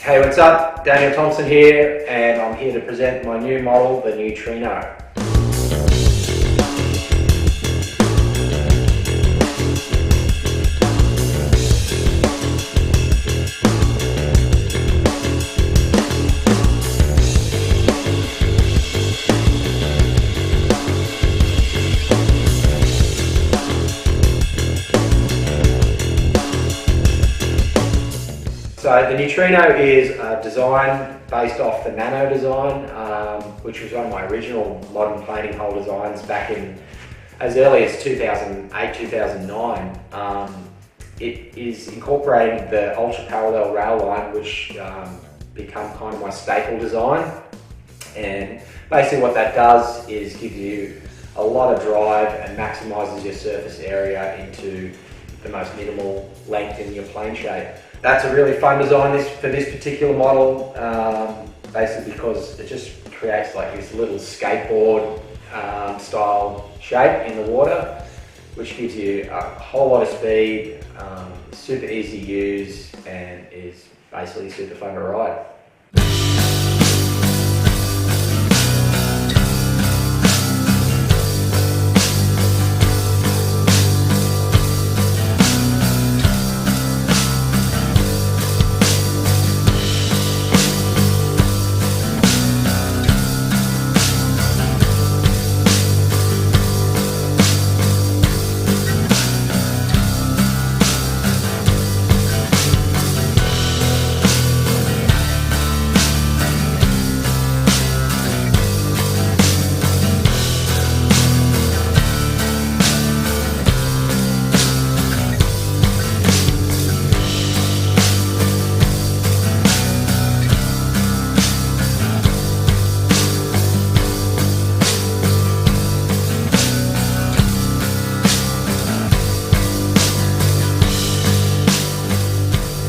Hey, what's up? Daniel Thompson here, and I'm here to present my new model, the Neutrino. So the Neutrino is a design based off the Nano design, which was one of my original modern planing hole designs back in as early as 2008, 2009. It is incorporating the ultra parallel rail line, which become kind of my staple design. And basically what that does is give you a lot of drive and maximizes your surface area into the most minimal length in your plane shape. That's a really fun design for this particular model, basically because it just creates like this little skateboard style shape in the water, which gives you a whole lot of speed, super easy to use, and is basically super fun to ride.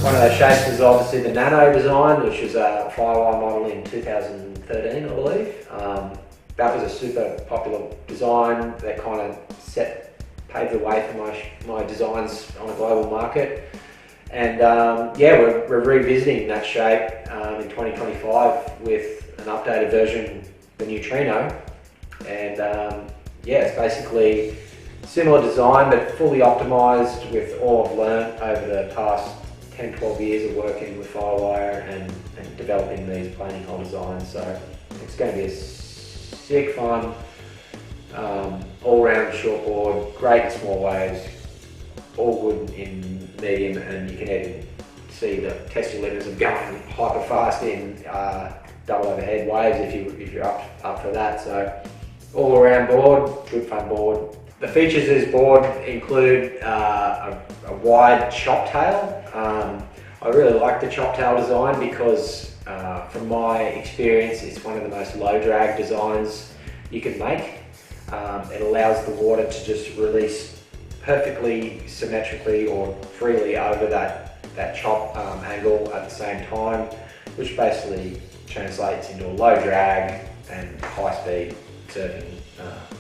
One of those shapes is obviously the Nano design, which was a Firewire model in 2013, I believe. That was a super popular design that kind of paved the way for my designs on a global market. And yeah, we're revisiting that shape in 2025 with an updated version, the Neutrino. And yeah, it's basically similar design, but fully optimized with all I've learned over the past 10-12 years of working with Firewire and developing these planing hole designs. So it's going to be a sick fun, all-round shortboard, great in small waves, all good in medium, and you can even see the test your limits of going hyper fast in double overhead waves if you're up for that. So all-around board, good fun board. The features of this board include a wide chop tail. I really like the chop tail design because from my experience it's one of the most low drag designs you can make. It allows the water to just release perfectly symmetrically or freely over that chop angle at the same time, which basically translates into a low drag and high speed surfing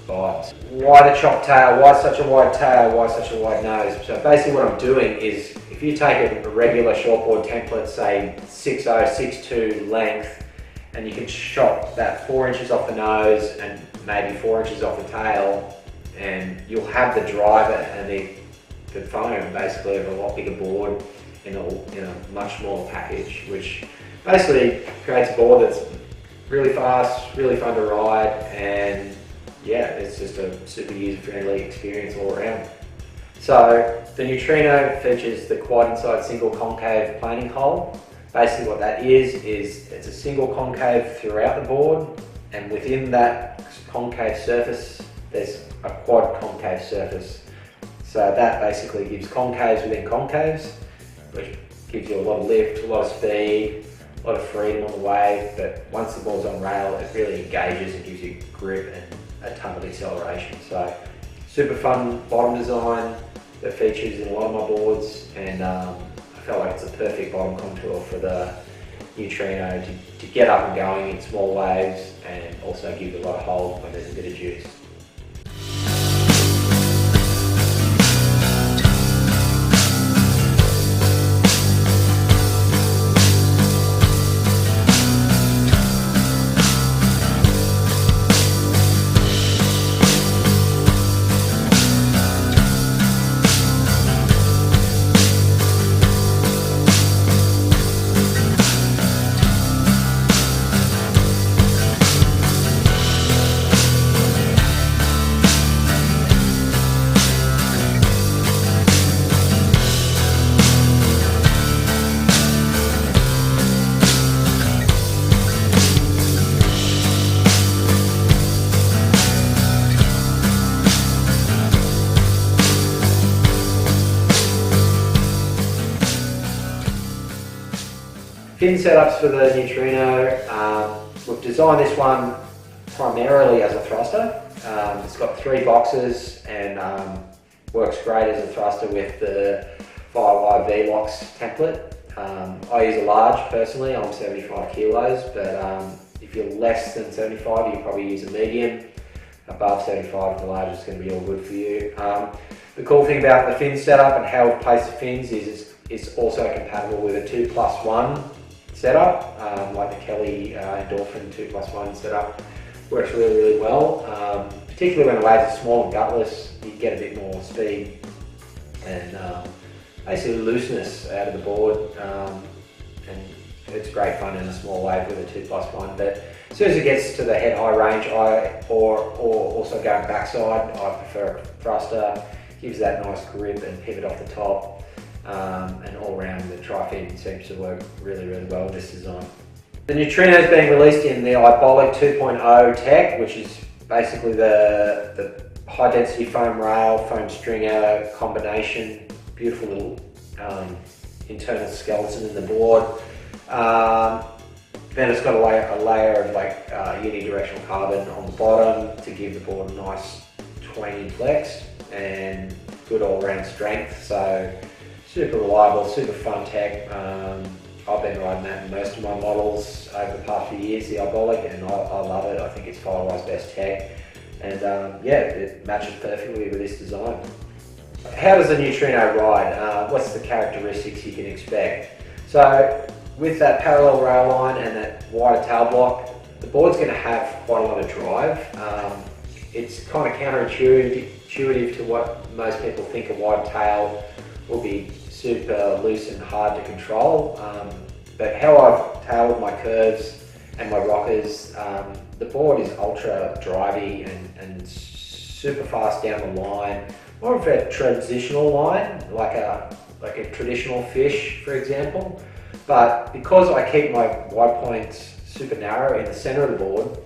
vibes. Why the chop tail? Why such a wide tail? Why such a wide nose? So basically what I'm doing is, if you take a regular shortboard template, say 6'0", 6'2" length, and you can chop that 4 inches off the nose and maybe 4 inches off the tail, and you'll have the driver and the foam basically of a lot bigger board in a much smaller package, which basically creates a board that's really fast, really fun to ride, and yeah, it's just a super user-friendly experience all around. So the Neutrino features the quad inside single concave planing hole. Basically what that is it's a single concave throughout the board, and within that concave surface there's a quad concave surface. So that basically gives concaves within concaves, which gives you a lot of lift, a lot of speed, a lot of freedom on the wave, but once the board's on rail it really engages and gives you grip and a ton of acceleration. So super fun bottom design that features in a lot of my boards, and I felt like it's a perfect bottom contour for the Neutrino to get up and going in small waves and also give you a lot of hold when there's a bit of juice. Fin setups for the Neutrino. We've designed this one primarily as a thruster. It's got 3 boxes and works great as a thruster with the Firewire V-Locks template. I use a large personally, I'm 75 kilos, but if you're less than 75, you probably use a medium. Above 75, the large is going to be all good for you. The cool thing about the fin setup and how we've placed the fins is it's also compatible with a 2+1 setup, like the Kelly Endorphin 2+1 setup. Works really, really well. Particularly when the waves are small and gutless, you get a bit more speed and basically looseness out of the board, and it's great fun in a small wave with a 2+1. But as soon as it gets to the head high range, or also going backside, I prefer a thruster. Gives that nice grip and pivot off the top, and all around the tri-fin seems to work really, really well with this design. The Neutrino is being released in the Ibolic 2.0 tech, which is basically the high density foam rail, foam stringer combination. Beautiful little internal skeleton in the board. Then it's got a layer of like unidirectional carbon on the bottom to give the board a nice twangy flex and good all-round strength. So super reliable, super fun tech. I've been riding that in most of my models over the past few years, the Ibolic, and I love it. I think it's Firewire's best tech, and yeah, it matches perfectly with this design. How does the Neutrino ride? What's the characteristics you can expect? So with that parallel rail line and that wider tail block, the board's going to have quite a lot of drive. It's kind of counterintuitive to what most people think a wide tail will be super loose and hard to control. But how I've tailed my curves and my rockers, the board is ultra drivey and super fast down the line. More of a transitional line, like a traditional fish, for example. But because I keep my wide points super narrow in the center of the board,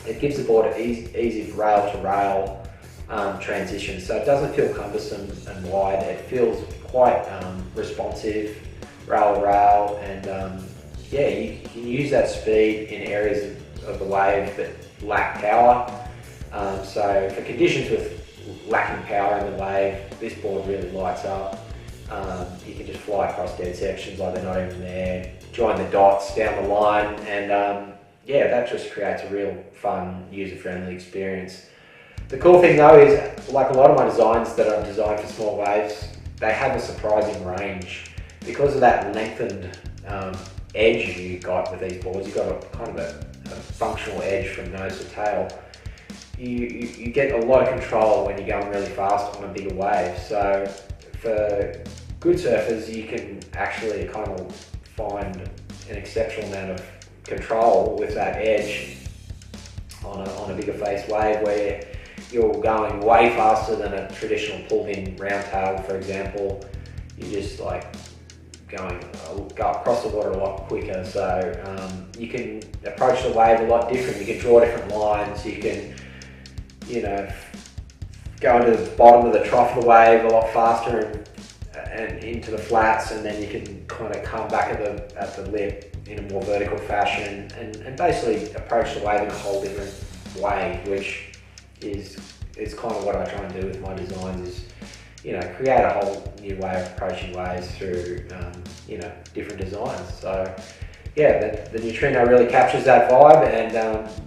it gives the board an easy rail to rail transition. So it doesn't feel cumbersome and wide. It feels quite responsive, rail to rail, and yeah, you can use that speed in areas of the wave that lack power. So for conditions with lacking power in the wave, this board really lights up. You can just fly across dead sections like they're not even there, join the dots down the line, and yeah, that just creates a real fun, user-friendly experience. The cool thing though is, like a lot of my designs that I've designed for small waves, they have a surprising range. Because of that lengthened edge you got with these boards, you've got a kind of a functional edge from nose to tail. You get a lot of control when you're going really fast on a bigger wave. So for good surfers, you can actually kind of find an exceptional amount of control with that edge on a bigger face wave where you're going way faster than a traditional pulled-in round tail, for example. You're just like go across the water a lot quicker. So you can approach the wave a lot different. You can draw different lines. You can, you know, go into the bottom of the trough of the wave a lot faster and into the flats, and then you can kind of come back at the lip in a more vertical fashion and basically approach the wave in a whole different way, which is kind of what I try and do with my designs, is, you know, create a whole new way of approaching waves through you know, different designs. So yeah, the Neutrino really captures that vibe, and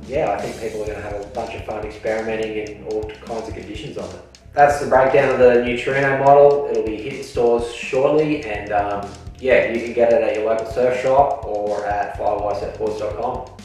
yeah, I think people are going to have a bunch of fun experimenting in all kinds of conditions on it. That's the breakdown of the Neutrino model. It'll be hitting stores shortly, and yeah, you can get it at your local surf shop or at firewiresurfboards.com.